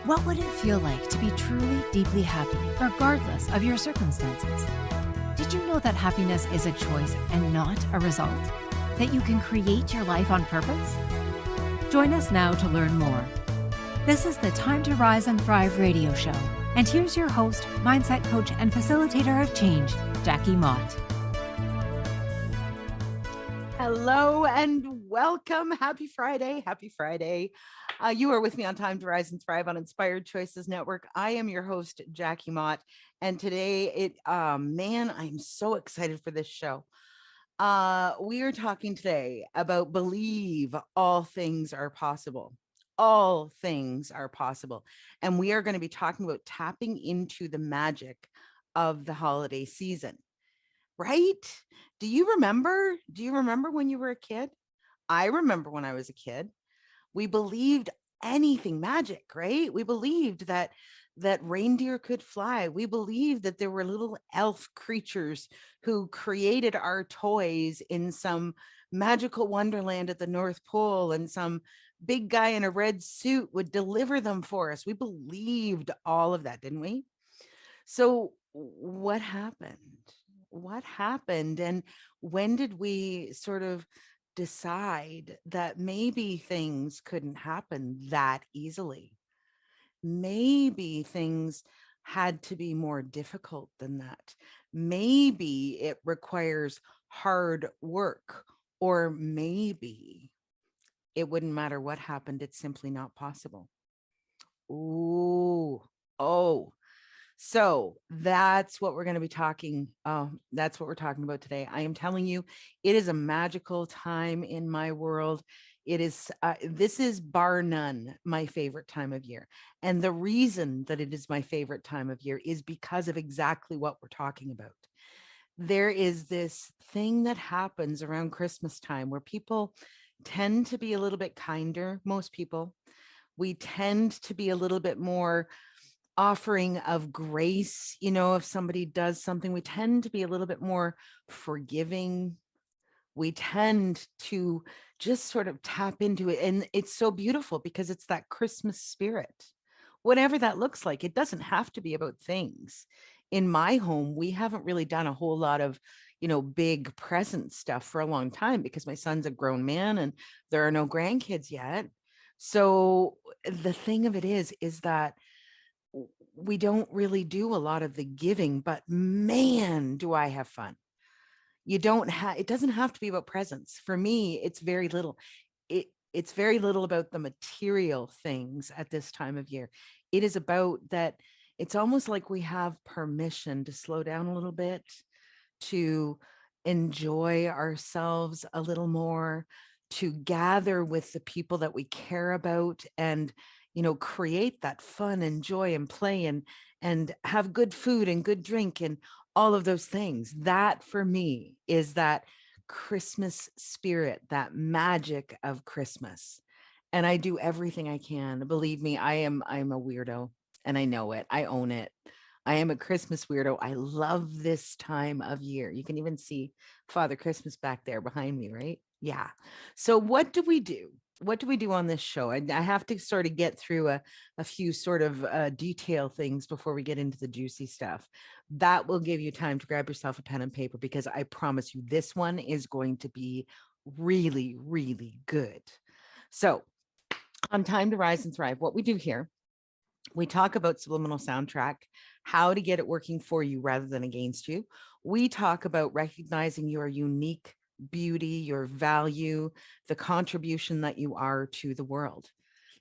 What would it feel like to be truly, deeply happy, regardless of your circumstances? Did you know that happiness is a choice and not a result? That you can create your life on purpose? Join us now to learn more. This is the Time to Rise and Thrive radio show. And here's your host, mindset coach, and facilitator of change, Jackie Mott. Hello and welcome. Happy Friday. Happy Friday. You are with me on Time to Rise and Thrive on Inspired Choices Network. I am your host, Jackie Mott. And today, I'm so excited for this show. We are talking today about believe all things are possible. All things are possible. And we are going to be talking about tapping into the magic of the holiday season. Right? Do you remember? Do you remember when you were a kid? I remember when I was a kid. We believed anything magic, right? We believed that reindeer could fly. We believed that there were little elf creatures who created our toys in some magical wonderland at the North Pole, and some big guy in a red suit would deliver them for us. We believed all of that, didn't we? So what happened? What happened? And when did we sort of decide that maybe things couldn't happen that easily? Maybe things had to be more difficult than that. Maybe it requires hard work, or maybe it wouldn't matter what happened. It's simply not possible. Ooh, oh, so that's what we're going to be talking. That's what we're talking about today. I am telling you, it is a magical time in my world. It is, this is bar none my favorite time of year. And the reason that it is my favorite time of year is because of exactly what we're talking about. There is this thing that happens around Christmas time where people tend to be a little bit kinder. Most people, we tend to be a little bit more offering of grace. If somebody does something, we tend to be a little bit more forgiving. We tend to just sort of tap into it. And it's so beautiful because it's that Christmas spirit, whatever that looks like. It doesn't have to be about things. In my home, we haven't really done a whole lot of, big present stuff for a long time because my son's a grown man and there are no grandkids yet. So the thing of it is that we don't really do a lot of the giving, but man, do I have fun. It doesn't have to be about presents. For me, it's very little. It's very little about the material things at this time of year. It is about that. It's almost like we have permission to slow down a little bit, to enjoy ourselves a little more, to gather with the people that we care about, and create that fun and joy and play, and have good food and good drink and all of those things. That for me is that Christmas spirit, that magic of Christmas. And I do everything I can. Believe me, I'm a weirdo, and I know it. I own it. I am a Christmas weirdo. I love this time of year. You can even see Father Christmas back there behind me, right? Yeah. So what do we do? What do we do on this show? I have to sort of get through a few sort of detail things before we get into the juicy stuff. That will give you time to grab yourself a pen and paper, because I promise you this one is going to be really, really good. So on Time to Rise and Thrive, what we do here, we talk about subliminal soundtrack, how to get it working for you rather than against you. We talk about recognizing your unique beauty, your value, the contribution that you are to the world.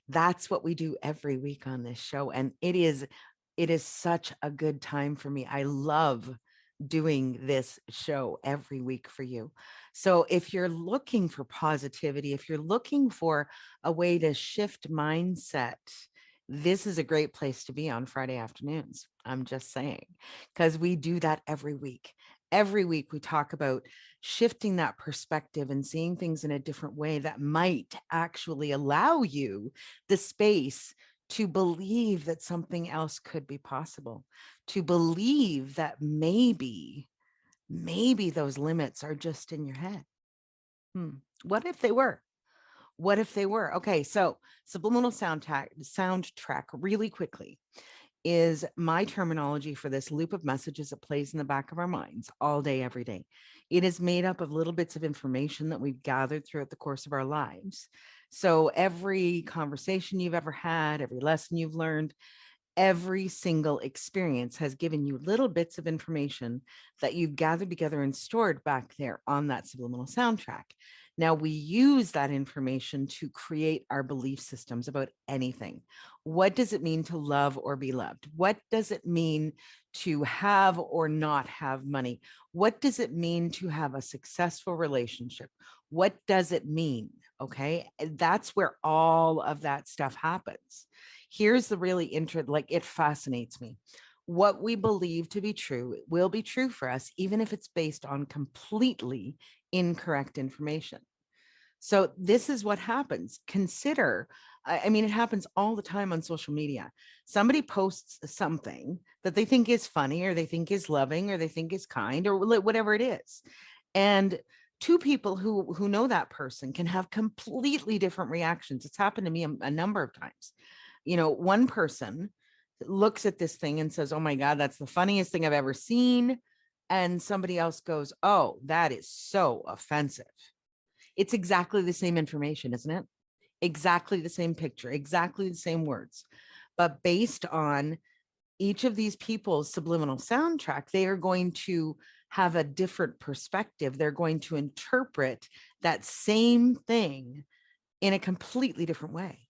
That's what we do every week on this show. And it is such a good time for me. I love doing this show every week for you. So if you're looking for positivity, if you're looking for a way to shift mindset, this is a great place to be on Friday afternoons. I'm just saying, because we do that every week. Every week we talk about shifting that perspective and seeing things in a different way that might actually allow you the space to believe that something else could be possible, to believe that maybe those limits are just in your head. What if they were? What if they were? Okay, so subliminal soundtrack really quickly is my terminology for this loop of messages that plays in the back of our minds all day, every day. It is made up of little bits of information that we've gathered throughout the course of our lives. So every conversation you've ever had, every lesson you've learned, every single experience has given you little bits of information that you've gathered together and stored back there on that subliminal soundtrack. Now we use that information to create our belief systems about anything. What does it mean to love or be loved? What does it mean to have or not have money? What does it mean to have a successful relationship? What does it mean? Okay. That's where all of that stuff happens. Here's the really like it fascinates me. What we believe to be true will be true for us, even if it's based on completely incorrect information. So this is what happens. Consider, I mean, it happens all the time on social media. Somebody posts something that they think is funny or they think is loving or they think is kind or whatever it is. And two people who know that person can have completely different reactions. It's happened to me a number of times. One person looks at this thing and says, "Oh my God, that's the funniest thing I've ever seen." And somebody else goes, "Oh, that is so offensive." It's exactly the same information, isn't it? Exactly the same picture, exactly the same words. But based on each of these people's subliminal soundtrack, they are going to have a different perspective. They're going to interpret that same thing in a completely different way.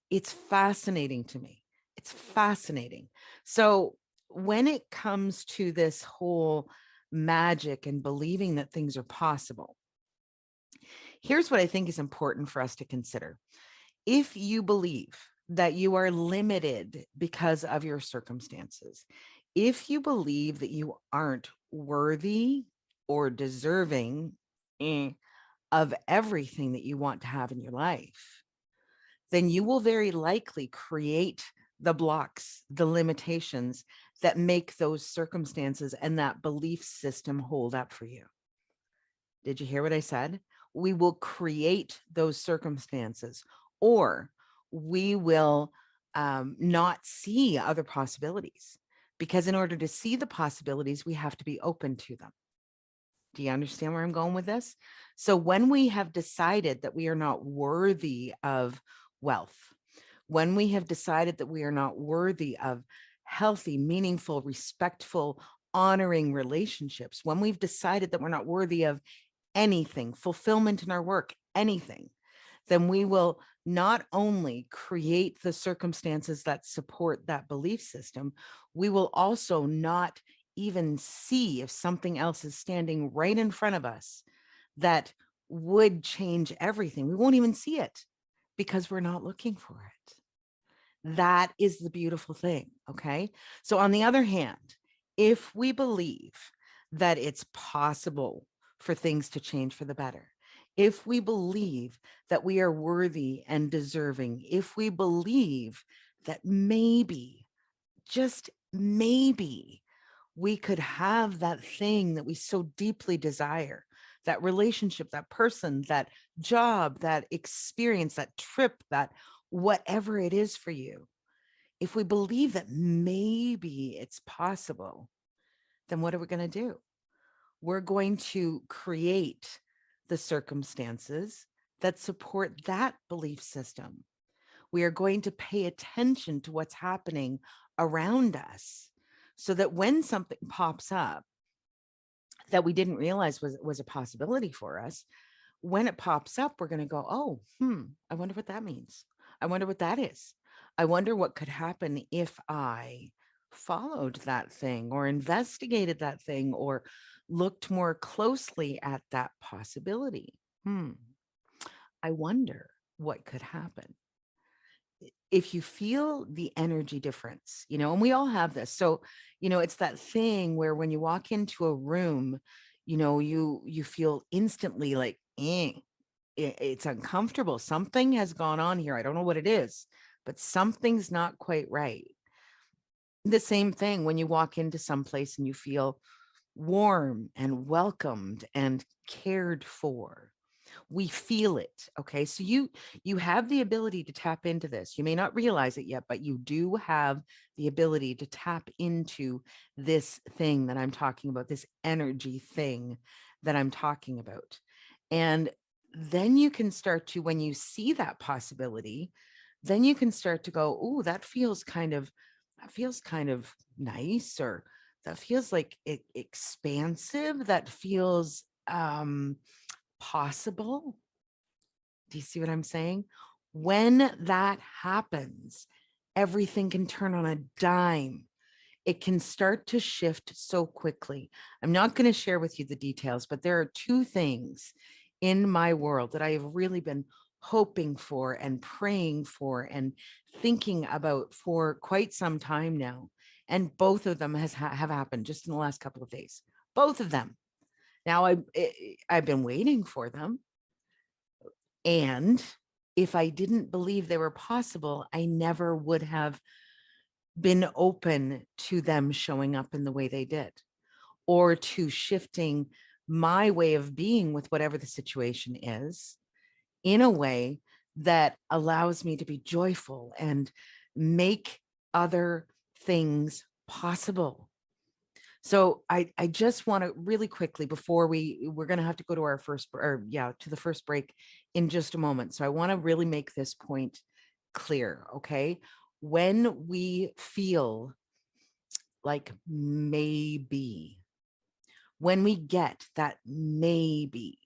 It's fascinating to me. It's fascinating. So when it comes to this whole magic and believing that things are possible, here's what I think is important for us to consider. If you believe that you are limited because of your circumstances, if you believe that you aren't worthy or deserving of everything that you want to have in your life, then you will very likely create the blocks, the limitations that make those circumstances and that belief system hold up for you. Did you hear what I said? We will create those circumstances, or we will not see other possibilities, because in order to see the possibilities, we have to be open to them. Do you understand where I'm going with this? So when we have decided that we are not worthy of wealth, when we have decided that we are not worthy of healthy, meaningful, respectful, honoring relationships, when we've decided that we're not worthy of anything, fulfillment in our work, anything, then we will not only create the circumstances that support that belief system, we will also not even see if something else is standing right in front of us that would change everything. We won't even see it because we're not looking for it. That is the beautiful thing. Okay. So, on the other hand, if we believe that it's possible for things to change for the better, if we believe that we are worthy and deserving, if we believe that maybe, just maybe, we could have that thing that we so deeply desire, that relationship, that person, that job, that experience, that trip, that whatever it is for you, if we believe that maybe it's possible, then what are we going to do? We're going to create the circumstances that support that belief system. We are going to pay attention to what's happening around us so that when something pops up that we didn't realize was a possibility for us, when it pops up, we're going to go, "Oh, I wonder what that means. I wonder what that is. I wonder what could happen if I followed that thing or investigated that thing or looked more closely at that possibility. I wonder what could happen." If you feel the energy difference, and we all have this. So, it's that thing where when you walk into a room, you feel instantly like, it's uncomfortable. Something has gone on here. I don't know what it is, but something's not quite right. The same thing when you walk into some place and you feel warm and welcomed and cared for. We feel it. Okay. So you have the ability to tap into this. You may not realize it yet, but you do have the ability to tap into this thing that I'm talking about, this energy thing that I'm talking about. And then you can start to, when you see that possibility, then you can start to go, oh, that feels kind of nice, or that feels like expansive, that feels possible. Do you see what I'm saying? When that happens, everything can turn on a dime. It can start to shift so quickly. I'm not going to share with you the details, but there are two things in my world that I have really been hoping for and praying for and thinking about for quite some time now. And both of them have happened just in the last couple of days. Both of them. Now I've been waiting for them, and if I didn't believe they were possible, I never would have been open to them showing up in the way they did, or to shifting my way of being with whatever the situation is in a way that allows me to be joyful and make other things possible. So I just want to really quickly, before we're going to have to go to our first, or yeah, to the first break in just a moment. So I want to really make this point clear. Okay. When we feel like maybe, when we get that maybe,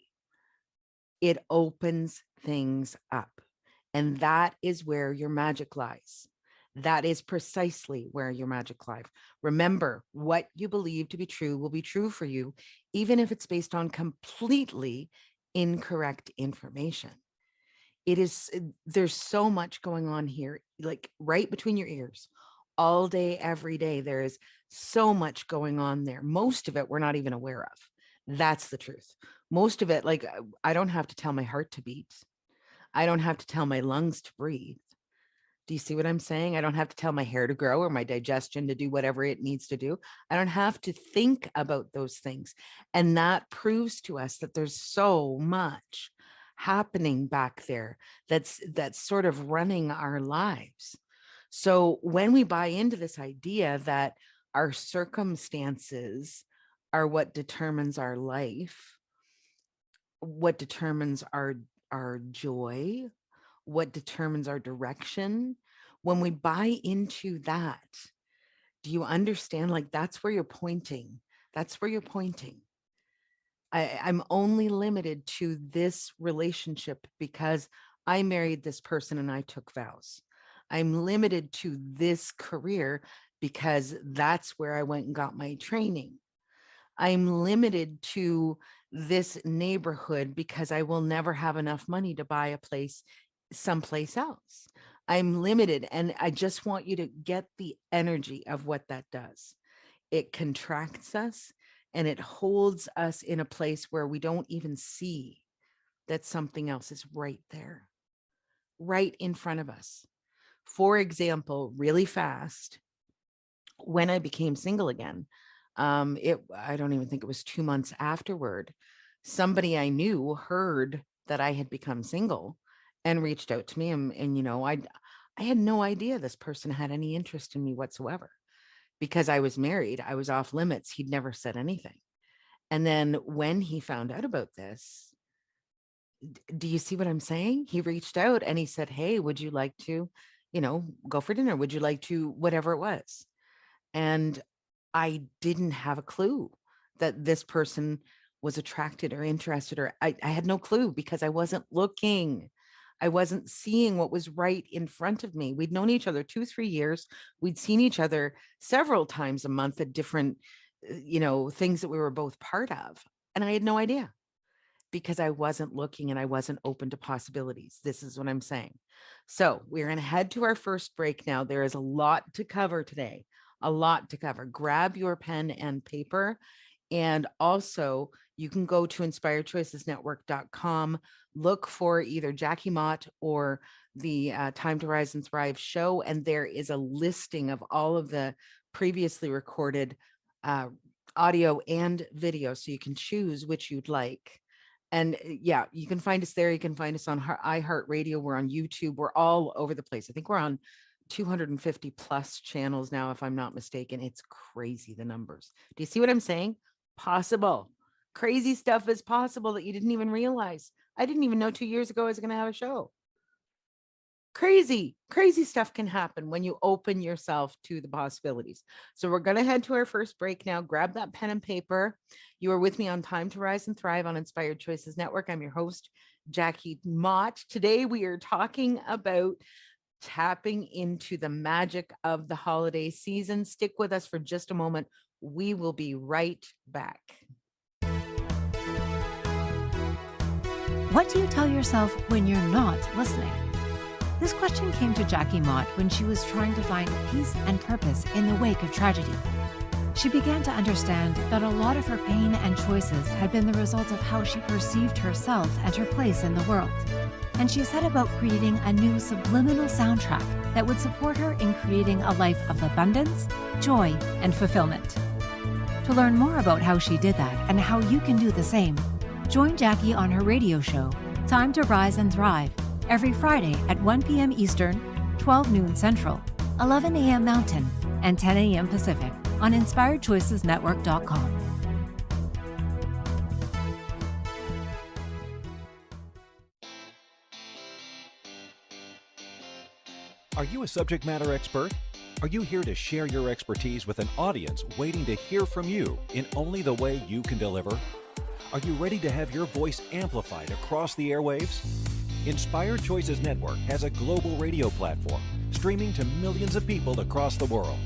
it opens things up. And that is where your magic lies. That is precisely where your magic lies. Remember, what you believe to be true will be true for you, even if it's based on completely incorrect information. There's so much going on here, like right between your ears, all day, every day. There is so much going on there. Most of it we're not even aware of. That's the truth. Most of it, like, I don't have to tell my heart to beat. I don't have to tell my lungs to breathe. Do you see what I'm saying? I don't have to tell my hair to grow or my digestion to do whatever it needs to do. I don't have to think about those things. And that proves to us that there's so much happening back there that's sort of running our lives. So when we buy into this idea that our circumstances are what determines our life, what determines our joy, what determines our direction, when we buy into that, do you understand? Like, that's where you're pointing. That's where you're pointing. I'm only limited to this relationship because I married this person and I took vows. I'm limited to this career because that's where I went and got my training. I'm limited to this neighborhood because I will never have enough money to buy a place someplace else. I'm limited. And I just want you to get the energy of what that does. It contracts us and it holds us in a place where we don't even see that something else is right there, right in front of us. For example, really fast, when I became single again, I don't even think it was 2 months afterward, somebody I knew heard that I had become single and reached out to me, and I had no idea this person had any interest in me whatsoever. Because I was married, I was off limits. He'd never said anything. And then when he found out about this, do you see what I'm saying? He reached out and he said, "Hey, would you like to, go for dinner? Would you like to," whatever it was. And I didn't have a clue that this person was attracted or interested, or I had no clue because I wasn't looking. I wasn't seeing what was right in front of me. We'd known each other 2-3 years. We'd seen each other several times a month at different, things that we were both part of. And I had no idea because I wasn't looking and I wasn't open to possibilities. This is what I'm saying. So we're going to head to our first break now. There is a lot to cover today, a lot to cover. Grab your pen and paper. And also, you can go to inspiredchoicesnetwork.com, look for either Jackie Mott or the Time to Rise and Thrive show. And there is a listing of all of the previously recorded audio and video. So you can choose which you'd like. And yeah, you can find us there. You can find us on iHeartRadio. We're on YouTube. We're all over the place. I think we're on 250 plus channels now, if I'm not mistaken. It's crazy, the numbers. Do you see what I'm saying? Possible. Crazy stuff is possible that you didn't even realize. I didn't even know 2 years ago I was going to have a show. Crazy stuff can happen when you open yourself to the possibilities. So we're going to head to our first break now. Grab that pen and paper. You are with me on Time to Rise and Thrive on Inspired Choices Network. I'm your host, Jackie Mott. Today we are talking about tapping into the magic of the holiday season. Stick with us for just a moment. We will be right back. What do you tell yourself when you're not listening? This question came to Jackie Mott when she was trying to find peace and purpose in the wake of tragedy. She began to understand that a lot of her pain and choices had been the result of how she perceived herself and her place in the world. And she set about creating a new subliminal soundtrack that would support her in creating a life of abundance, joy, and fulfillment. To learn more about how she did that and how you can do the same, join Jackie on her radio show, Time to Rise and Thrive, every Friday at 1 p.m. Eastern, 12 noon Central, 11 a.m. Mountain, and 10 a.m. Pacific on InspiredChoicesNetwork.com. Are you a subject matter expert? Are you here to share your expertise with an audience waiting to hear from you in only the way you can deliver? Are you ready to have your voice amplified across the airwaves? Inspired Choices Network has a global radio platform streaming to millions of people across the world.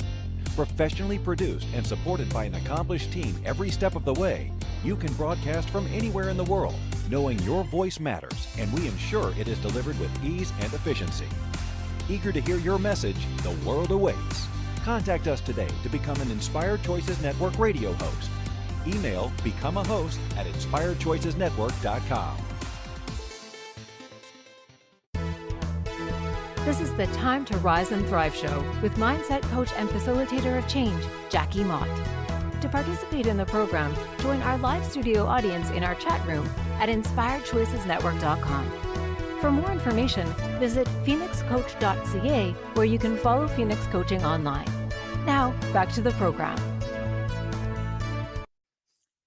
Professionally produced and supported by an accomplished team every step of the way, you can broadcast from anywhere in the world, knowing your voice matters, and we ensure it is delivered with ease and efficiency. Eager to hear your message, the world awaits. Contact us today to become an Inspired Choices Network radio host. Email become a host at inspiredchoicesnetwork.com. This is the Time to Rise and Thrive show with mindset coach and facilitator of change, Jackie Mott. To participate in the program, join our live studio audience in our chat room at inspiredchoicesnetwork.com. For more information, visit phoenixcoach.ca, where you can follow Phoenix Coaching online. Now, back to the program.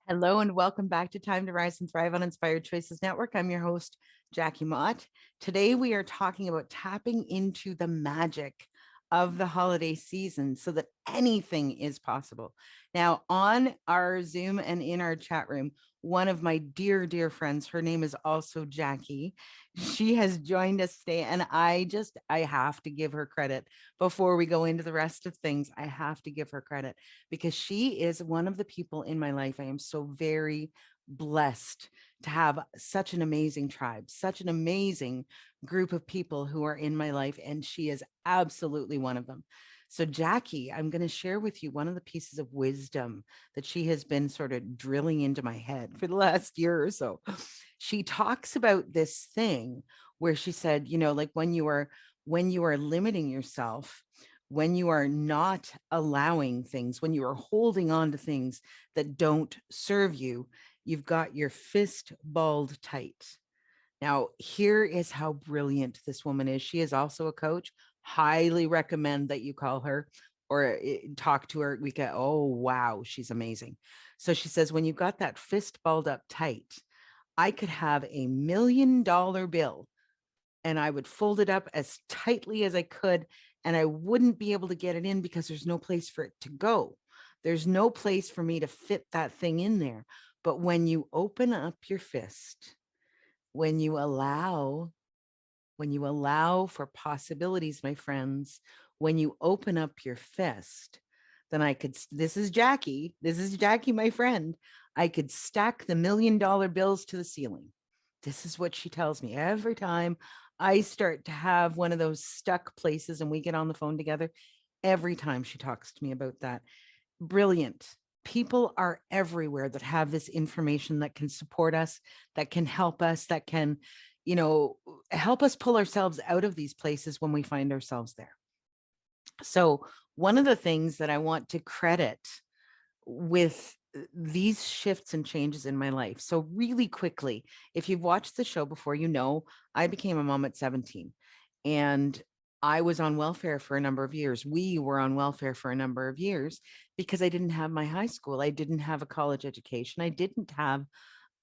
Hello and welcome back to Time to Rise and Thrive on Inspired Choices Network. I'm your host, Jackie Mott. Today we are talking about tapping into the magic of the holiday season so that anything is possible. Now, on our Zoom and in our chat room, one of my dear friends, her name is also Jackie. She has joined us today, and I have to give her credit before we go into the rest of things. I have to give her credit because she is one of the people in my life. I am so very blessed to have such an amazing tribe, such an amazing group of people who are in my life, and she is absolutely one of them. So Jackie, I'm going to share with you one of the pieces of wisdom that she has been sort of drilling into my head for the last year or so. She talks about this thing where she said, like when you are limiting yourself, when you are not allowing things, when you are holding on to things that don't serve you, you've got your fist balled tight. Now, here is how brilliant this woman is. She is also a coach. Highly recommend that you call her or talk to her. We go, oh, wow, she's amazing. So she says, when you've got that fist balled up tight, I could have $1 million bill and I would fold it up as tightly as I could, and I wouldn't be able to get it in because there's no place for it to go. There's no place for me to fit that thing in there. But when you open up your fist, when you allow for possibilities, my friends, when you open up your fist, then this is Jackie, my friend. I could stack the $1 million bills to the ceiling. This is what she tells me every time I start to have one of those stuck places and we get on the phone together. Every time she talks to me about that. Brilliant. People are everywhere that have this information that can support us, that can help us, that can, help us pull ourselves out of these places when we find ourselves there. So one of the things that I want to credit with these shifts and changes in my life. So really quickly, if you've watched the show before, you know, I became a mom at 17 and I was on welfare for a number of years. We were on welfare for a number of years because I didn't have my high school. I didn't have a college education. I didn't have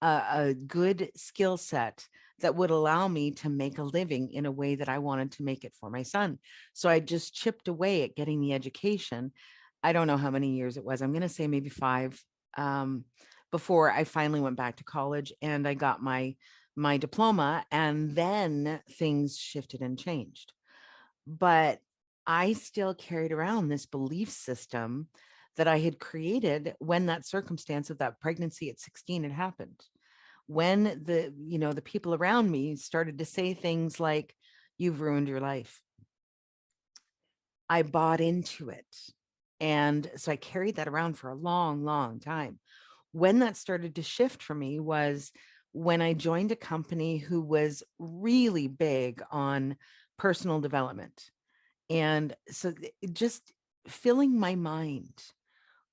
a good skill set that would allow me to make a living in a way that I wanted to make it for my son. So I just chipped away at getting the education. I don't know how many years it was. I'm going to say maybe 5, um, before I finally went back to college and I got my diploma, and then things shifted and changed. But I still carried around this belief system that I had created when that circumstance of that pregnancy at 16 had happened. When the people around me started to say things like, "You've ruined your life." I bought into it. And so I carried that around for a long, long time. When that started to shift for me was when I joined a company who was really big on personal development. And so just filling my mind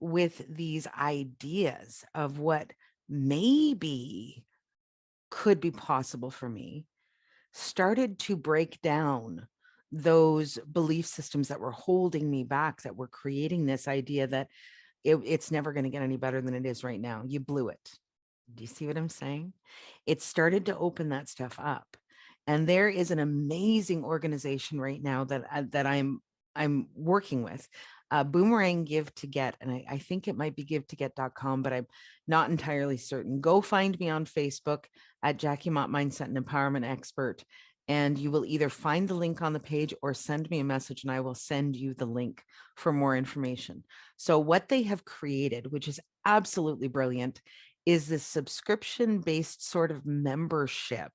with these ideas of what maybe could be possible for me started to break down those belief systems that were holding me back, that were creating this idea that it's never going to get any better than it is right now. You blew it. Do you see what I'm saying? It started to open that stuff up. And there is an amazing organization right now that I'm working with. Boomerang Give to Get, and I think it might be givetoget.com, but I'm not entirely certain. Go find me on Facebook at Jackie Mott Mindset and Empowerment Expert, and you will either find the link on the page or send me a message and I will send you the link for more information. So what they have created, which is absolutely brilliant, is this subscription-based sort of membership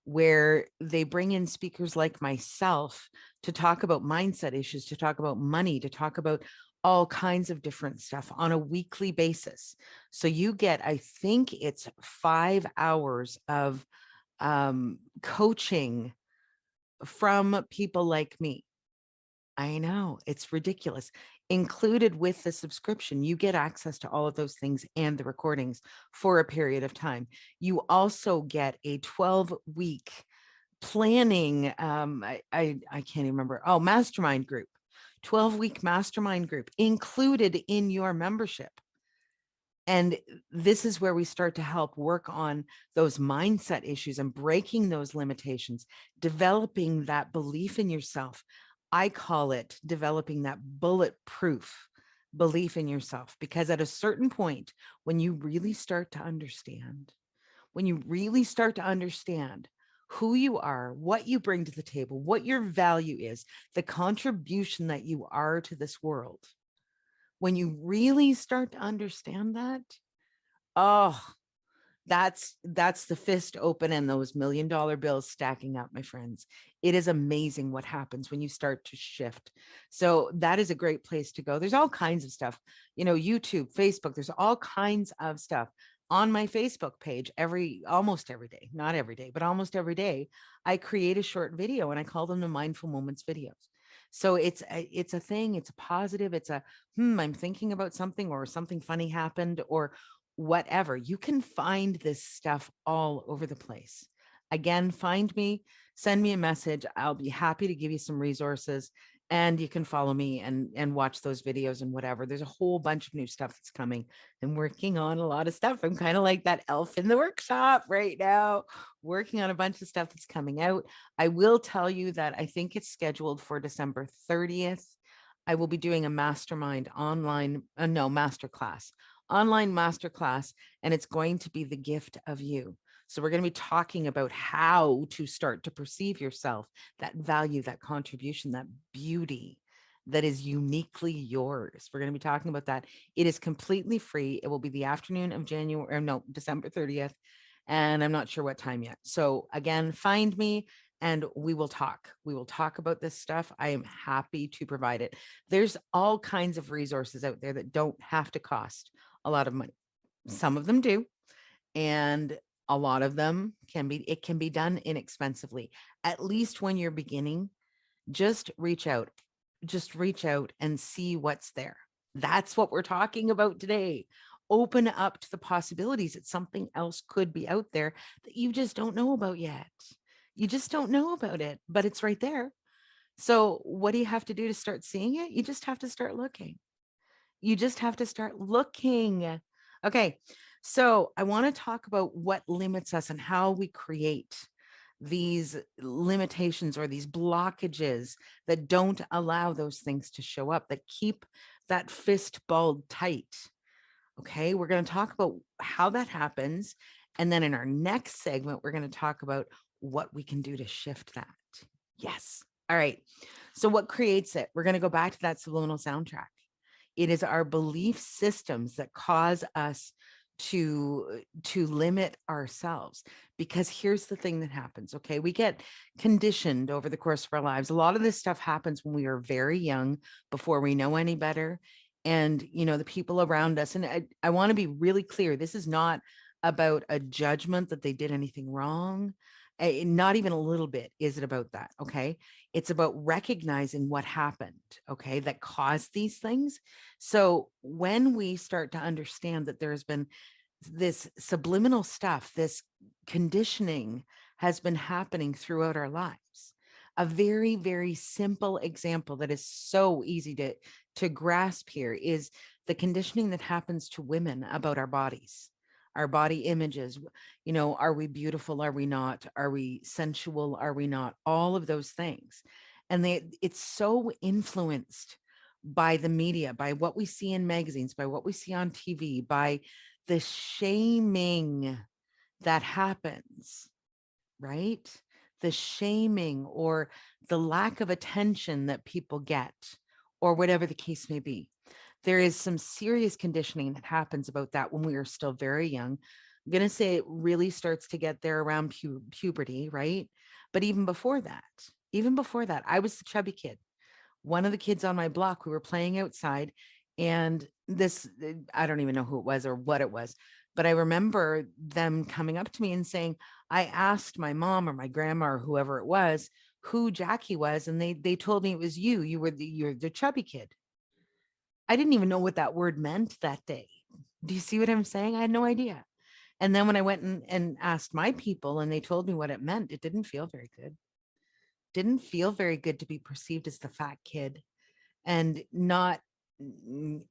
where they bring in speakers like myself to talk about mindset issues, to talk about money, to talk about all kinds of different stuff on a weekly basis. So you get, I think it's 5 hours of coaching from people like me. I know, it's ridiculous. Included with the subscription, you get access to all of those things and the recordings for a period of time. You also get a 12-week planning, I can't even remember. Oh, mastermind group, 12-week mastermind group included in your membership. And this is where we start to help work on those mindset issues and breaking those limitations, developing that belief in yourself. I call it developing that bulletproof belief in yourself, because at a certain point, when you really start to understand, who you are, what you bring to the table, what your value is, the contribution that you are to this world, when you really start to understand that, oh, that's the fist open and those $1,000,000 bills stacking up, my friends. It is amazing what happens when you start to shift. So that is a great place to go. There's all kinds of stuff, YouTube, Facebook, there's all kinds of stuff on my Facebook page. Almost every day, not every day, but almost every day, I create a short video and I call them the Mindful Moments videos. So it's a thing, it's a positive, it's I'm thinking about something, or something funny happened, or whatever. You can find this stuff all over the place. Again, find me, send me a message. I'll be happy to give you some resources, and you can follow me and watch those videos and whatever. There's a whole bunch of new stuff that's coming. I'm working on a lot of stuff. I'm kind of like that elf in the workshop right now, working on a bunch of stuff that's coming out. I will tell you that I think it's scheduled for December 30th. I will be doing a mastermind online, masterclass, online masterclass, and it's going to be the gift of you. So we're going to be talking about how to start to perceive yourself, that value, that contribution, that beauty that is uniquely yours. We're going to be talking about that. It is completely free. It will be the afternoon of December 30th. And I'm not sure what time yet. So again, find me and we will talk. We will talk about this stuff. I am happy to provide it. There's all kinds of resources out there that don't have to cost a lot of money. Some of them do. And a lot of them can be done inexpensively. At least when you're beginning, just reach out and see what's there. That's what we're talking about today. open up to the possibilities that something else could be out there that you just don't know about yet. You just don't know about it, but it's right there. So what do you have to do to start seeing it? You just have to start looking. You just have to start looking. Okay. So I want to talk about what limits us and how we create these limitations or these blockages that don't allow those things to show up, that keep that fist balled tight. Okay. We're going to talk about how that happens. And then in our next segment, we're going to talk about what we can do to shift that. Yes. All right. So what creates it? We're going to go back to that subliminal soundtrack. It is our belief systems that cause us to limit ourselves, because here's the thing that happens. Okay, we get conditioned over the course of our lives. A lot of this stuff happens when we are very young, before we know any better. And the people around us, and I want to be really clear, this is not about a judgment that they did anything wrong. Not even a little bit is it about that. Okay, it's about recognizing what happened, okay, that caused these things. So when we start to understand that there's been this subliminal stuff, this conditioning has been happening throughout our lives. A very, very simple example that is so easy to grasp here is the conditioning that happens to women about our bodies, our body images. Are we beautiful? Are we not? Are we sensual? Are we not? All of those things. And it's so influenced by the media, by what we see in magazines, by what we see on TV, by the shaming that happens, right? The shaming or the lack of attention that people get, or whatever the case may be. There is some serious conditioning that happens about that when we are still very young. I'm going to say it really starts to get there around puberty, right? But even before that, I was the chubby kid. One of the kids on my block, we were playing outside, and I don't even know who it was or what it was, but I remember them coming up to me and saying, I asked my mom or my grandma or whoever it was who Jackie was, and they told me it was you. You're the chubby kid. I didn't even know what that word meant that day. Do you see what I'm saying? I had no idea. And then when I went and asked my people and they told me what it meant, it didn't feel very good. Didn't feel very good to be perceived as the fat kid. And not,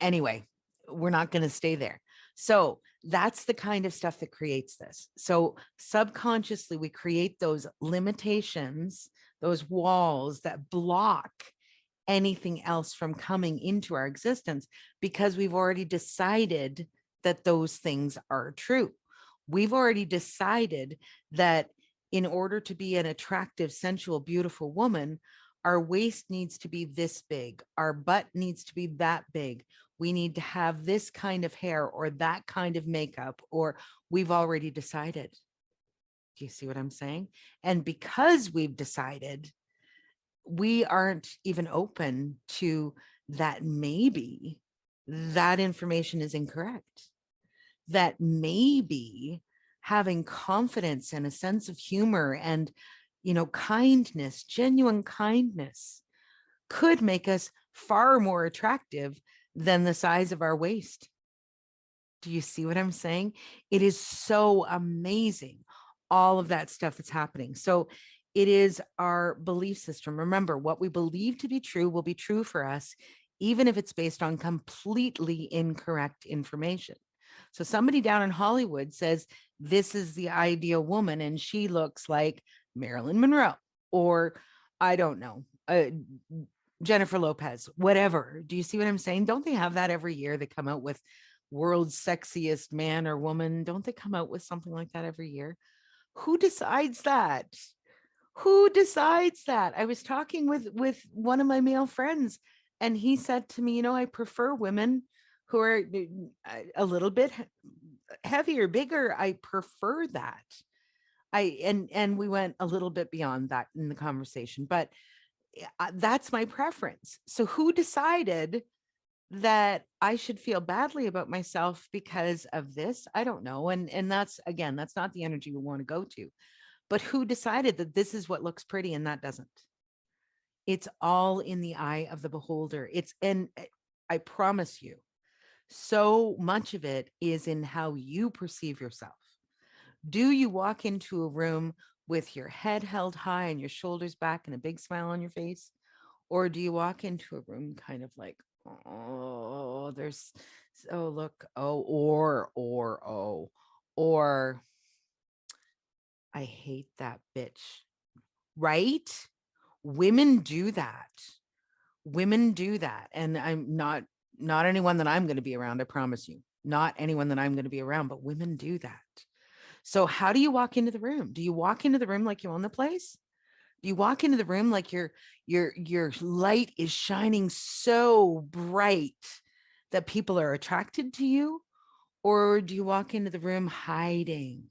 anyway, we're not going to stay there. So that's the kind of stuff that creates this. So subconsciously, we create those limitations, those walls that block anything else from coming into our existence, because we've already decided that those things are true. We've already decided that in order to be an attractive, sensual, beautiful woman, our waist needs to be this big. Our butt needs to be that big. We need to have this kind of hair or that kind of makeup, or we've already decided. Do you see what I'm saying? And because we've decided, we aren't even open to that. Maybe that information is incorrect. That maybe having confidence and a sense of humor and, kindness, genuine kindness, could make us far more attractive than the size of our waist. Do you see what I'm saying? It is so amazing, all of that stuff that's happening. So it is our belief system. Remember, what we believe to be true will be true for us, even if it's based on completely incorrect information. So somebody down in Hollywood says, this is the ideal woman, and she looks like Marilyn Monroe, or I don't know, Jennifer Lopez, whatever. Do you see what I'm saying? Don't they have that every year? They come out with world's sexiest man or woman. Don't they come out with something like that every year? Who decides that? Who decides that? I was talking with one of my male friends, and he said to me, I prefer women who are a little bit heavier, bigger. I prefer that. And we went a little bit beyond that in the conversation, but that's my preference. So who decided that I should feel badly about myself because of this? I don't know. And that's, again, that's not the energy we want to go to. But who decided that this is what looks pretty and that doesn't? It's all in the eye of the beholder. And I promise you, So much of it is in how you perceive yourself. Do you walk into a room with your head held high and your shoulders back and a big smile on your face? Or do you walk into a room kind of like, oh, there's, oh, look, oh, or I hate that bitch, right? Women do that. Women do that. And I'm not anyone that I'm going to be around, I promise you. Not anyone that I'm going to be around, but women do that. So how do you walk into the room? Do you walk into the room like you own the place? Do you walk into the room like your light is shining so bright that people are attracted to you? Or do you walk into the room hiding?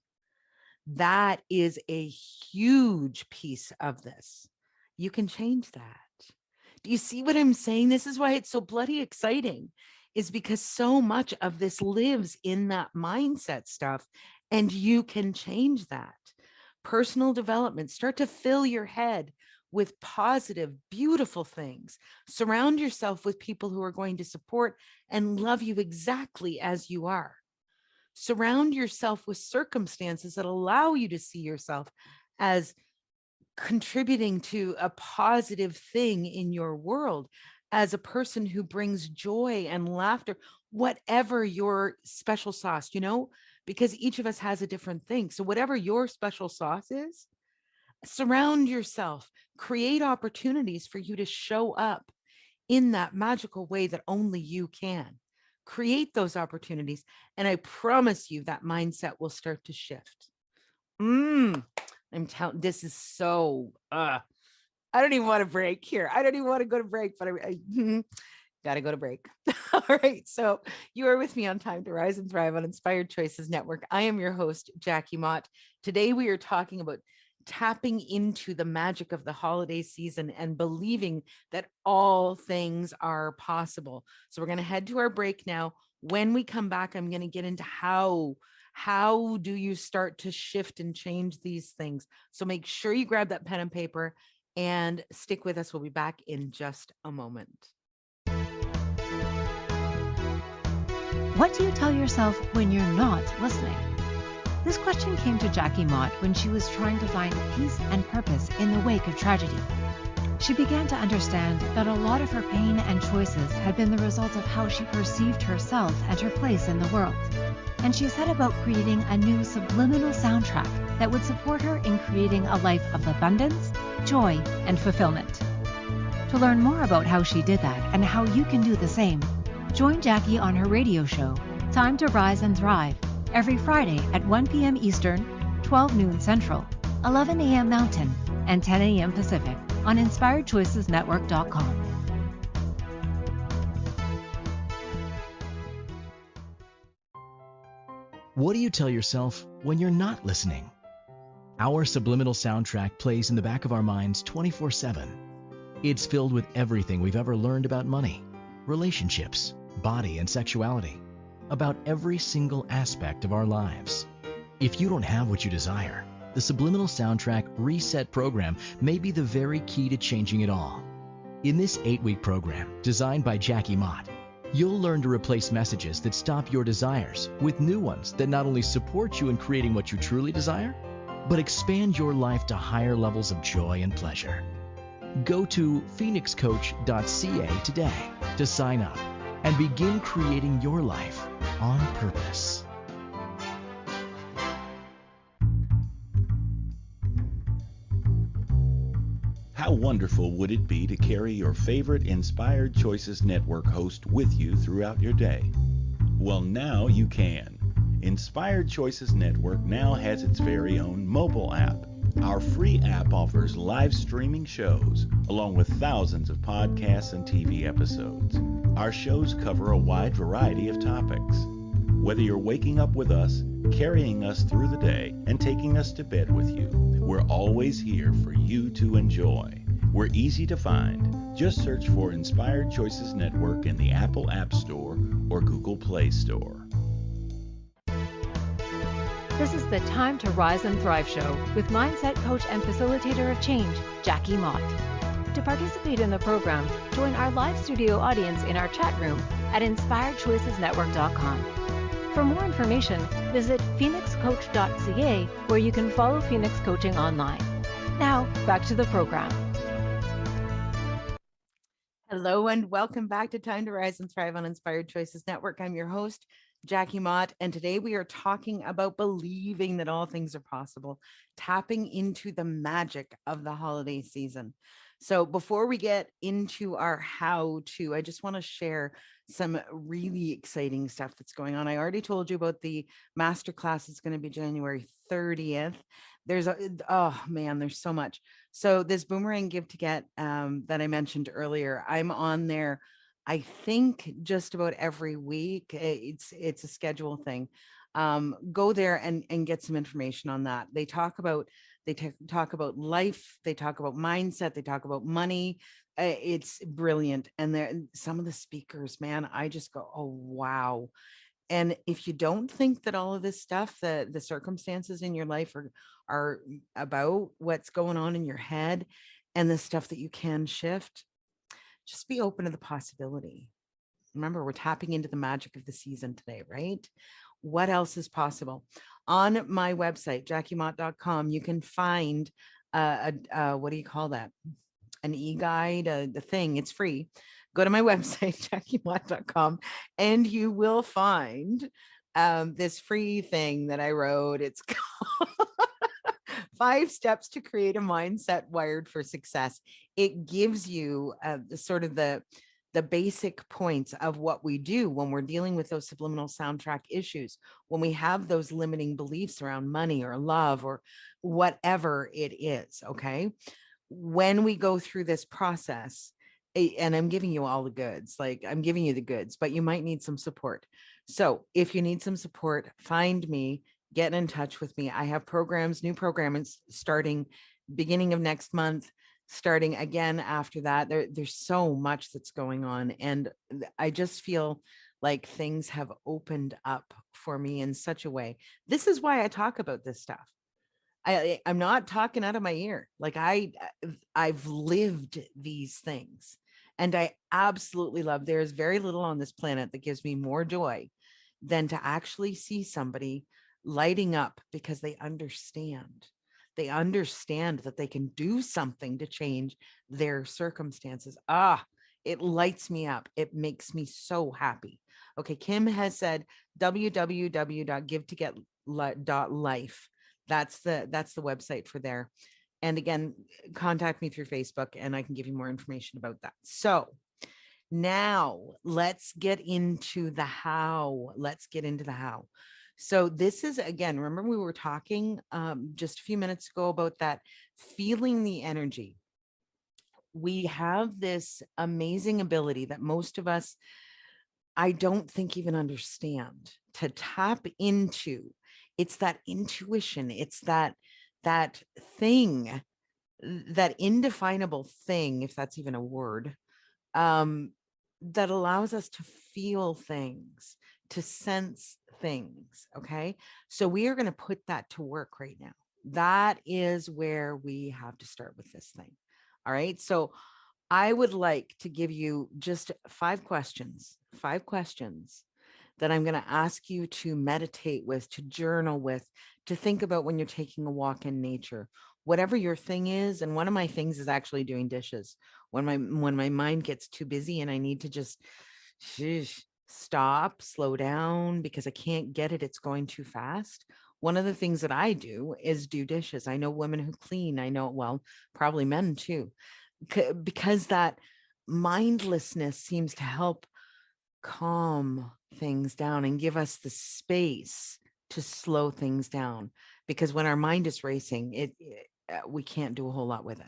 That is a huge piece of this. You can change that. Do you see what I'm saying? This is why it's so bloody exciting, is because so much of this lives in that mindset stuff, and you can change that. Personal development, start to fill your head with positive, beautiful things. Surround yourself with people who are going to support and love you exactly as you are. Surround yourself with circumstances that allow you to see yourself as contributing to a positive thing in your world, as a person who brings joy and laughter, whatever your special sauce, because each of us has a different thing. So whatever your special sauce is, surround yourself, create opportunities for you to show up in that magical way that only you can. Create those opportunities. And I promise you that mindset will start to shift. I'm telling, this is so, I don't even want to break here. I don't even want to go to break, but I got to go to break. All right. So you are with me on Time to Rise and Thrive on Inspired Choices Network. I am your host, Jackie Mott. Today, we are talking about tapping into the magic of the holiday season and believing that all things are possible. So we're going to head to our break now. When we come back, I'm going to get into how do you start to shift and change these things. So make sure you grab that pen and paper and stick with us. We'll be back in just a moment. What do you tell yourself when you're not listening? This question came to Jackie Mott when she was trying to find peace and purpose in the wake of tragedy. She began to understand that a lot of her pain and choices had been the result of how she perceived herself and her place in the world. And she set about creating a new subliminal soundtrack that would support her in creating a life of abundance, joy, and fulfillment. To learn more about how she did that and how you can do the same, join Jackie on her radio show, Time to Rise and Thrive, every Friday at 1 p.m. Eastern, 12 noon Central, 11 a.m. Mountain, and 10 a.m. Pacific on InspiredChoicesNetwork.com. What do you tell yourself when you're not listening? Our subliminal soundtrack plays in the back of our minds 24/7. It's filled with everything we've ever learned about money, relationships, body, and sexuality, about every single aspect of our lives. If you don't have what you desire, the Subliminal Soundtrack Reset program may be the very key to changing it all. In this 8-week program, designed by Jackie Mott, you'll learn to replace messages that stop your desires with new ones that not only support you in creating what you truly desire, but expand your life to higher levels of joy and pleasure. Go to phoenixcoach.ca today to sign up and begin creating your life on purpose. How wonderful would it be to carry your favorite Inspired Choices Network host with you throughout your day? Well, now you can. Inspired Choices Network now has its very own mobile app. Our free app offers live streaming shows, along with thousands of podcasts and TV episodes. Our shows cover a wide variety of topics. Whether you're waking up with us, carrying us through the day, and taking us to bed with you, we're always here for you to enjoy. We're easy to find. Just search for Inspired Choices Network in the Apple App Store or Google Play Store. This is the Time to Rise and Thrive show with mindset coach and facilitator of change, Jackie Mott. To participate in the program, join our live studio audience in our chat room at inspiredchoicesnetwork.com. For more information, visit phoenixcoach.ca, where you can follow Phoenix Coaching online. Now, back to the program. Hello and welcome back to Time to Rise and Thrive on Inspired Choices Network. I'm your host, Jackie Mott, and today we are talking about believing that all things are possible, tapping into the magic of the holiday season. So before we get into our how-to, I just want to share some really exciting stuff that's going on. I already told you about the masterclass. It's going to be January 30th. Oh man, there's so much. So this boomerang give to get that I mentioned earlier, I'm on there, I think just about every week. It's a schedule thing. Go there and get some information on that. They talk about life, they talk about mindset, they talk about money. It's brilliant. And there some of the speakers, man, I just go, oh wow. And if you don't think that all of this stuff, the circumstances in your life are about what's going on in your head and the stuff that you can shift, just be open to the possibility. Remember, we're tapping into the magic of the season today, right? What else is possible? On my website, jackiemott.com, you can find what do you call that? An e-guide, the thing, it's free. Go to my website, jackiemott.com, and you will find this free thing that I wrote. It's called 5 Steps to Create a Mindset Wired for Success. It gives you sort of the basic points of what we do when we're dealing with those subliminal soundtrack issues, when we have those limiting beliefs around money or love or whatever it is. Okay. When we go through this process, and I'm giving you all the goods, like I'm giving you the goods, but you might need some support. So if you need some support, find me, get in touch with me. I have programs, new programs starting beginning of next month, starting again after that. There's so much that's going on. And I just feel like things have opened up for me in such a way. This is why I talk about this stuff. I'm not talking out of my ear. Like I've lived these things, and I absolutely love. There's very little on this planet that gives me more joy than to actually see somebody lighting up because they understand. They understand that they can do something to change their circumstances. It lights me up. It makes me so happy. Okay, Kim has said www.givetoget.life. That's the website for there. And again, contact me through Facebook and I can give you more information about that. So now let's get into the how. So this is, again, remember we were talking just a few minutes ago about that feeling the energy. We have this amazing ability that most of us, I don't think, even understand to tap into. It's that intuition. It's that thing, that indefinable thing, if that's even a word, that allows us to feel things, to sense things. Okay. So we are going to put that to work right now. That is where we have to start with this thing. All right. So I would like to give you just 5 questions that I'm going to ask you to meditate with, to journal with, to think about when you're taking a walk in nature, whatever your thing is. And one of my things is actually doing dishes. When my mind gets too busy and I need to just stop, slow down because I can't get it. It's going too fast. One of the things that I do is do dishes. I know women who clean. I know, well, probably men too, because that mindlessness seems to help calm things down and give us the space to slow things down, because when our mind is racing, we can't do a whole lot with it.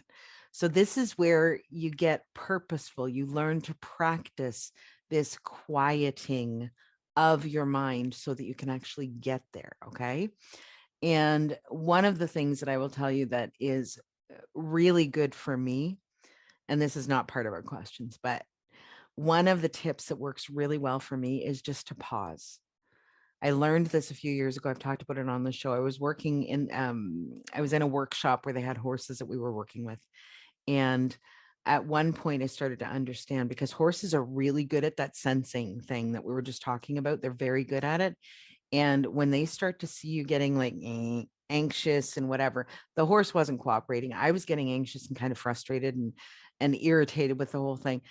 So this is where you get purposeful. You learn to practice this quieting of your mind so that you can actually get there. Okay. And one of the things that I will tell you that is really good for me, and this is not part of our questions, but one of the tips that works really well for me is just to pause. I learned this a few years ago. I've talked about it on the show. I was in a workshop where they had horses that we were working with. And at one point I started to understand, because horses are really good at that sensing thing that we were just talking about. They're very good at it. And when they start to see you getting like anxious and whatever, the horse wasn't cooperating. I was getting anxious and kind of frustrated and irritated with the whole thing.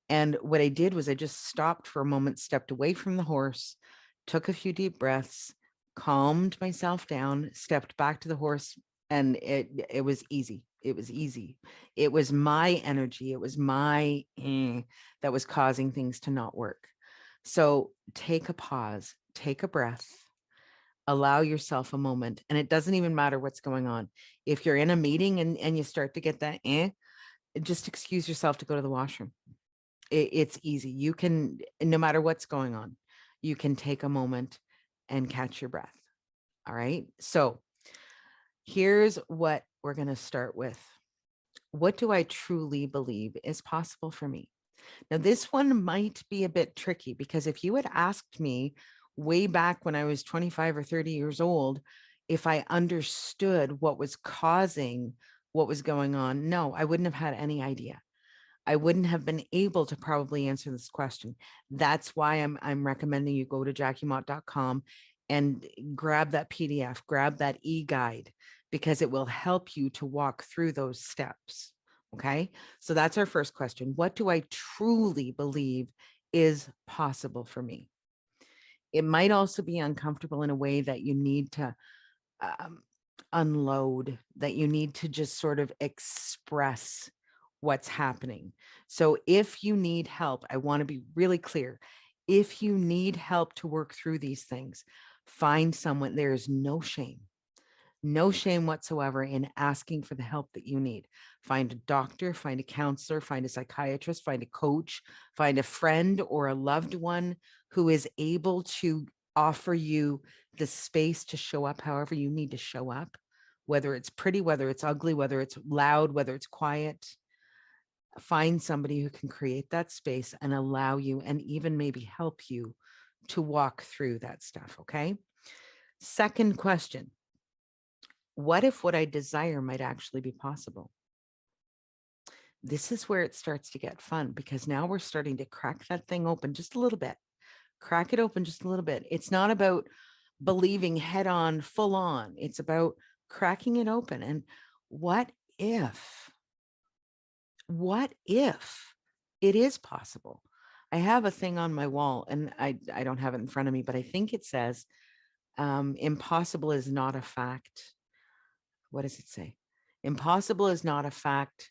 And what I did was I just stopped for a moment, stepped away from the horse, took a few deep breaths, calmed myself down, stepped back to the horse, and it was easy. It was easy. It was my energy. It was my that was causing things to not work. So take a pause, take a breath, allow yourself a moment. And it doesn't even matter what's going on. If you're in a meeting and you start to get that, just excuse yourself to go to the washroom. It's easy. You can, no matter what's going on, you can take a moment and catch your breath. All right. So here's what we're going to start with. What do I truly believe is possible for me? Now, this one might be a bit tricky, because if you had asked me way back when I was 25 or 30 years old, if I understood what was causing what was going on, no, I wouldn't have had any idea. I wouldn't have been able to probably answer this question. That's why I'm recommending you go to jackiemott.com and grab that PDF, grab that e-guide, because it will help you to walk through those steps. Okay, so that's our first question. What do I truly believe is possible for me? It might also be uncomfortable in a way that you need to unload, that you need to just sort of express what's happening. So if you need help, I want to be really clear. If you need help to work through these things, find someone. There is no shame whatsoever in asking for the help that you need. Find a doctor, find a counselor, find a psychiatrist, find a coach, find a friend or a loved one who is able to offer you the space to show up however you need to show up, whether it's pretty, whether it's ugly, whether it's loud, whether it's quiet. Find somebody who can create that space and allow you, and even maybe help you to walk through that stuff. Okay. Second question. What if what I desire might actually be possible? This is where it starts to get fun, because now we're starting to crack that thing open just a little bit. Crack it open just a little bit. It's not about believing head on, full on. It's about cracking it open. And what if it is possible? I have a thing on my wall, and I don't have it in front of me, but I think it says, impossible is not a fact. What does it say? Impossible is not a fact.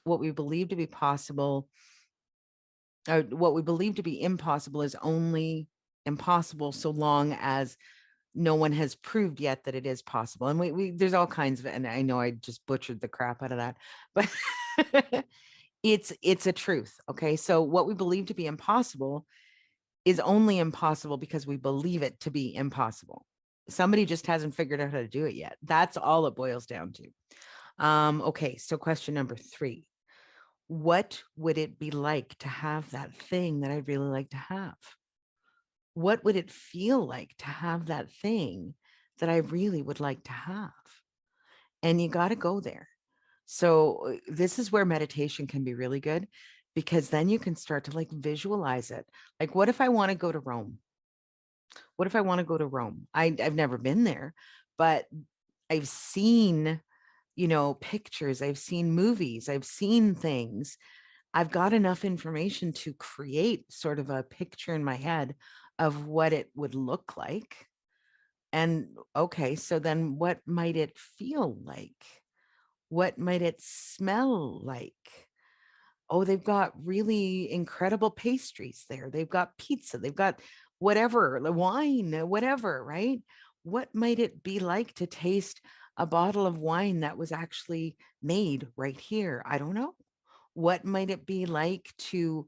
What we believe to be possible, what we believe to be impossible is only impossible so long as no one has proved yet that it is possible. And we there's all kinds of, and I know I just butchered the crap out of that, but it's a truth. Okay. So what we believe to be impossible is only impossible because we believe it to be impossible. Somebody just hasn't figured out how to do it yet. That's all it boils down to. Okay, so question number 3. What would it be like to have that thing that I'd really like to have? What would it feel like to have that thing that I really would like to have? And you got to go there. So this is where meditation can be really good, because then you can start to like visualize it. Like, what if I want to go to Rome? What if I want to go to Rome? I've never been there, but I've seen, pictures, I've seen movies, I've seen things. I've got enough information to create sort of a picture in my head of what it would look like. And okay, so then what might it feel like? What might it smell like? Oh, they've got really incredible pastries there. They've got pizza. They've got whatever, the wine, whatever, right? What might it be like to taste a bottle of wine that was actually made right here? I don't know. What might it be like to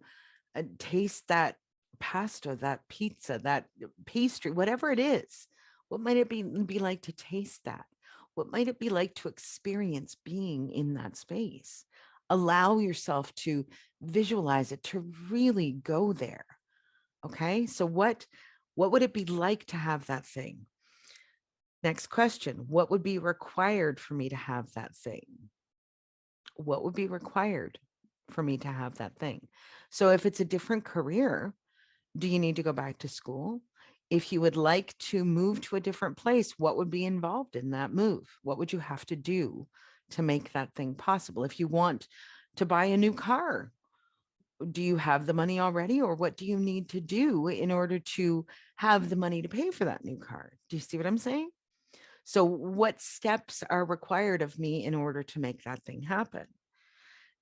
taste that pasta, that pizza, that pastry, whatever it is? What might it be like to taste that? What might it be like to experience being in that space? Allow yourself to visualize it, to really go there. Okay, so what would it be like to have that thing? Next question. What would be required for me to have that thing? What would be required? for me to have that thing. So if it's a different career, do you need to go back to school? If you would like to move to a different place, what would be involved in that move? What would you have to do to make that thing possible? If you want to buy a new car, do you have the money already, or what do you need to do in order to have the money to pay for that new car? Do you see what I'm saying? So what steps are required of me in order to make that thing happen?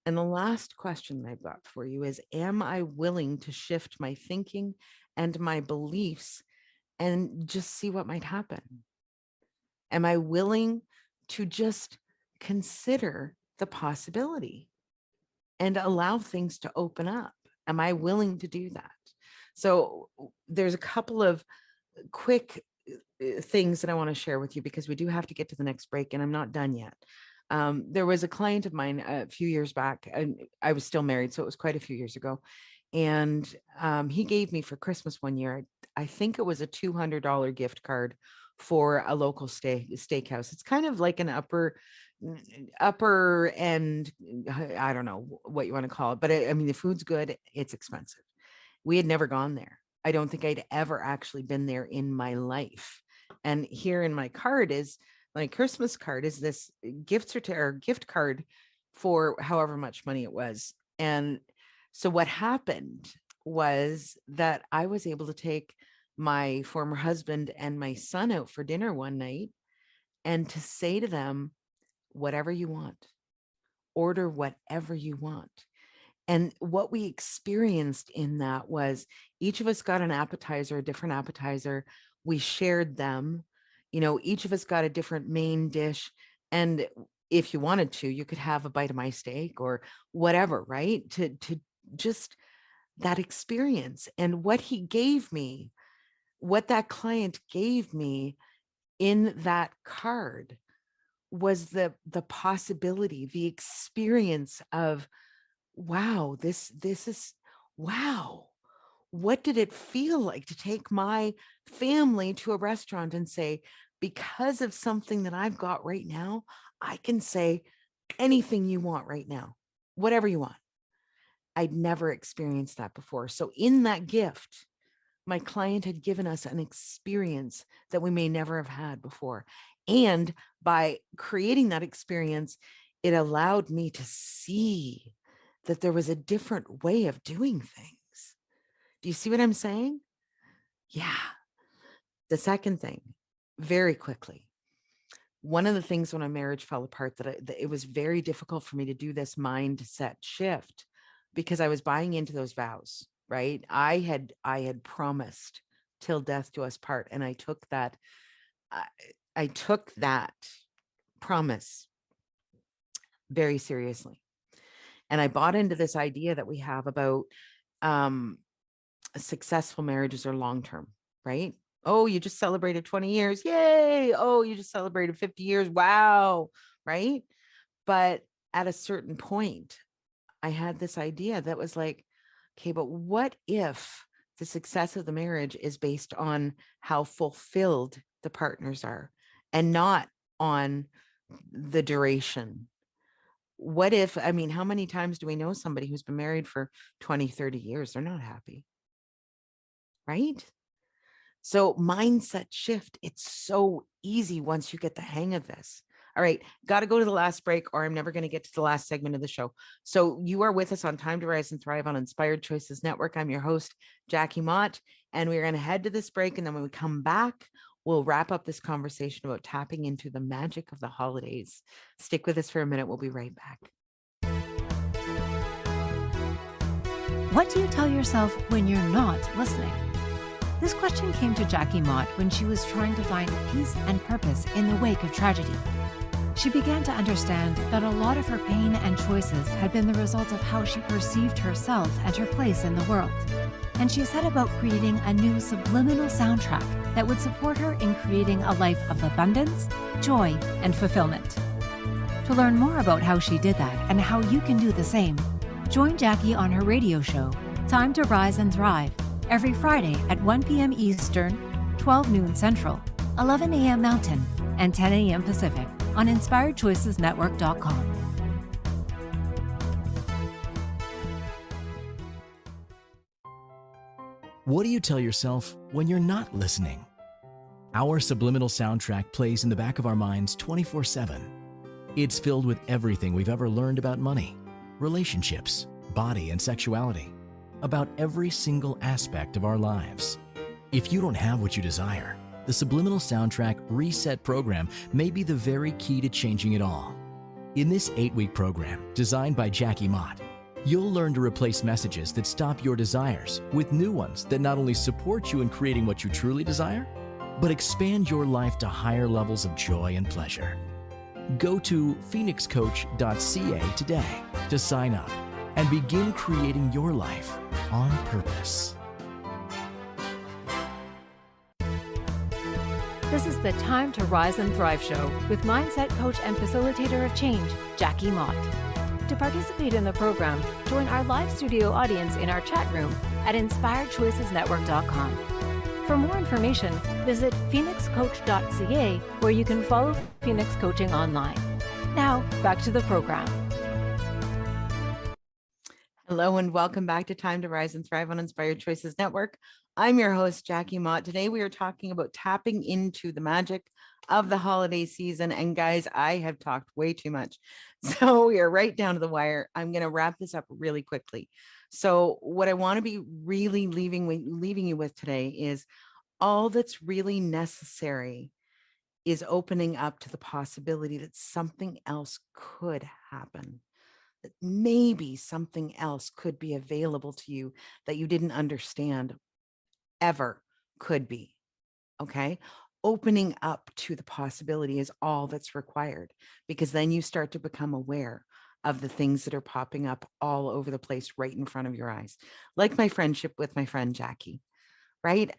And the last question I've got for you is, am I willing to shift my thinking and my beliefs and just see what might happen? Am I willing to just consider the possibility and allow things to open up? Am I willing to do that? So there's a couple of quick things that I want to share with you, because we do have to get to the next break and I'm not done yet. There was a client of mine a few years back, and I was still married, so it was quite a few years ago. And he gave me for Christmas one year, I think it was a $200 gift card for a local steakhouse. It's kind of like an upper end, I don't know what you want to call it, but I mean, the food's good, it's expensive. We had never gone there. I don't think I'd ever actually been there in my life. And here in my card is, my Christmas card is this gift card for however much money it was. And so what happened was that I was able to take my former husband and my son out for dinner one night and to say to them, whatever you want, order whatever you want. And what we experienced in that was each of us got an appetizer, a different appetizer. We shared them. Each of us got a different main dish. And if you wanted to, you could have a bite of my steak or whatever, right? To just that experience. And what he gave me, what that client gave me in that card was the possibility, the experience of, wow, this is, wow. What did it feel like to take my family to a restaurant and say, because of something that I've got right now, I can say anything you want right now, whatever you want. I'd never experienced that before. So in that gift, my client had given us an experience that we may never have had before. And by creating that experience, it allowed me to see that there was a different way of doing things. Do you see what I'm saying? Yeah. The second thing, very quickly, one of the things when our marriage fell apart that it was very difficult for me to do this mindset shift, because I was buying into those vows, right? I had promised till death do us part. And I took that promise very seriously. And I bought into this idea that we have about successful marriages are long-term, right? Oh, you just celebrated 20 years. Yay. Oh, you just celebrated 50 years. Wow. Right. But at a certain point, I had this idea that was like, okay, but what if the success of the marriage is based on how fulfilled the partners are and not on the duration? What if, how many times do we know somebody who's been married for 20, 30 years? They're not happy. Right? So mindset shift, it's so easy once you get the hang of this. All right, got to go to the last break or I'm never going to get to the last segment of the show. So you are with us on Time to Rise and Thrive on Inspired Choices Network. I'm your host, Jackie Mott, and we're going to head to this break. And then when we come back, we'll wrap up this conversation about tapping into the magic of the holidays. Stick with us for a minute. We'll be right back. What do you tell yourself when you're not listening? This question came to Jackie Mott when she was trying to find peace and purpose in the wake of tragedy. She began to understand that a lot of her pain and choices had been the result of how she perceived herself and her place in the world. And she set about creating a new subliminal soundtrack that would support her in creating a life of abundance, joy, and fulfillment. To learn more about how she did that and how you can do the same, join Jackie on her radio show, Time to Rise and Thrive, every Friday at 1 p.m. Eastern, 12 noon Central, 11 a.m. Mountain, and 10 a.m. Pacific on InspiredChoicesNetwork.com. What do you tell yourself when you're not listening? Our subliminal soundtrack plays in the back of our minds 24/7. It's filled with everything we've ever learned about money, relationships, body, and sexuality, about every single aspect of our lives. If you don't have what you desire, the Subliminal Soundtrack Reset program may be the very key to changing it all. In this 8-week program, designed by Jackie Mott, you'll learn to replace messages that stop your desires with new ones that not only support you in creating what you truly desire, but expand your life to higher levels of joy and pleasure. Go to phoenixcoach.ca today to sign up and begin creating your life on purpose. This is the Time to Rise and Thrive show with mindset coach and facilitator of change, Jackie Mott. To participate in the program, join our live studio audience in our chat room at inspiredchoicesnetwork.com. For more information, visit phoenixcoach.ca, where you can follow Phoenix Coaching online. Now, back to the program. Hello and welcome back to Time to Rise and Thrive on Inspired Choices Network. I'm your host, Jackie Mott. Today we are talking about tapping into the magic of the holiday season. And guys, I have talked way too much. So we are right down to the wire. I'm going to wrap this up really quickly. So what I want to be really leaving you with today is all that's really necessary is opening up to the possibility that something else could happen. That maybe something else could be available to you that you didn't understand ever could be. Okay. Opening up to the possibility is all that's required, because then you start to become aware of the things that are popping up all over the place right in front of your eyes. Like my friendship with my friend Jackie, right?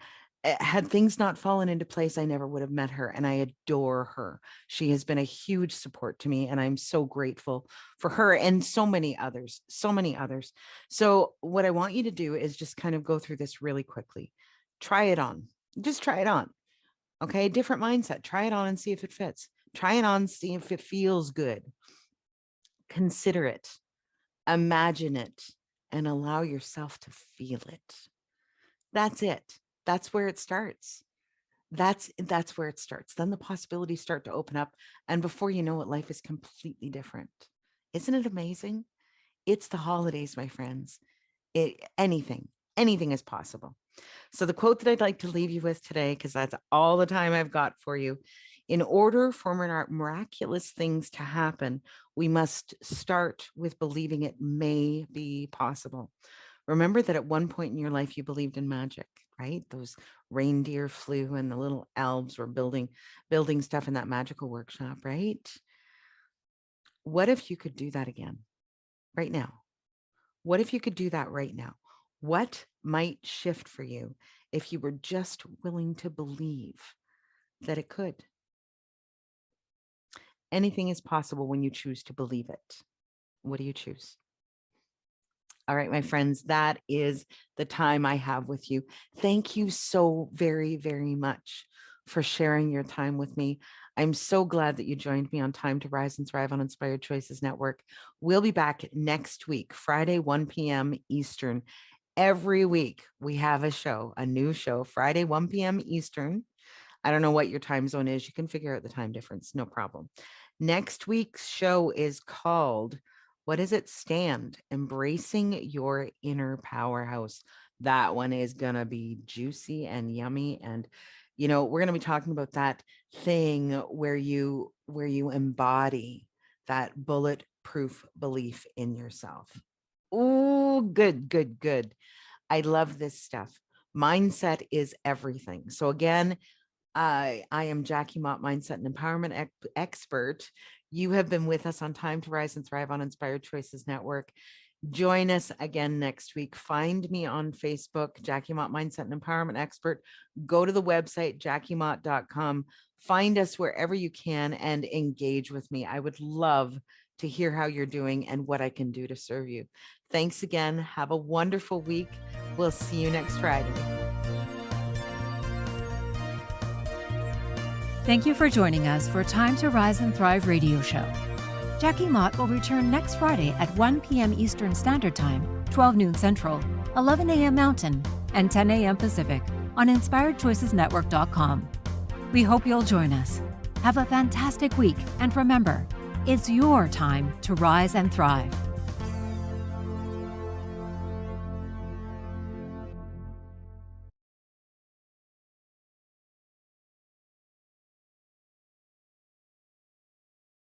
Had things not fallen into place, I never would have met her, and I adore her. She has been a huge support to me, and I'm so grateful for her and so many others. So what I want you to do is just kind of go through this really quickly. Try it on. Just try it on. Okay, different mindset. Try it on and see if it fits. Try it on, see if it feels good. Consider it, imagine it, and allow yourself to feel it. That's it. That's where it starts. That's where it starts. Then the possibilities start to open up. And before you know it, life is completely different. Isn't it amazing? It's the holidays, my friends. Anything is possible. So the quote that I'd like to leave you with today, because that's all the time I've got for you. In order for miraculous things to happen, we must start with believing it may be possible. Remember that at one point in your life, you believed in magic, right? Those reindeer flew and the little elves were building stuff in that magical workshop, right? What if you could do that again right now? What if you could do that right now? What might shift for you if you were just willing to believe that it could? Anything is possible when you choose to believe it. What do you choose? All right, my friends, that is the time I have with you. Thank you so very, very much for sharing your time with me. I'm so glad that you joined me on Time to Rise and Thrive on Inspired Choices Network. We'll be back next week, Friday, 1 p.m. Eastern. Every week we have a new show, Friday, 1 p.m. Eastern. I don't know what your time zone is. You can figure out the time difference, no problem. Next week's show is called, what is it? Stand, Embracing Your Inner Powerhouse. That one is going to be juicy and yummy. And, we're going to be talking about that thing where you embody that bulletproof belief in yourself. Oh, good. I love this stuff. Mindset is everything. So again, I am Jackie Mott, mindset and empowerment expert. You have been with us on Time to Rise and Thrive on Inspired Choices Network. Join us again next week. Find me on Facebook, Jackie Mott, mindset and empowerment expert. Go to the website, jackiemott.com. Find us wherever you can and engage with me. I would love to hear how you're doing and what I can do to serve you. Thanks again. Have a wonderful week. We'll see you next Friday. Thank you for joining us for Time to Rise and Thrive radio show. Jackie Mott will return next Friday at 1 p.m. Eastern Standard Time, 12 noon Central, 11 a.m. Mountain, and 10 a.m. Pacific on InspiredChoicesNetwork.com. We hope you'll join us. Have a fantastic week, and remember, it's your time to rise and thrive.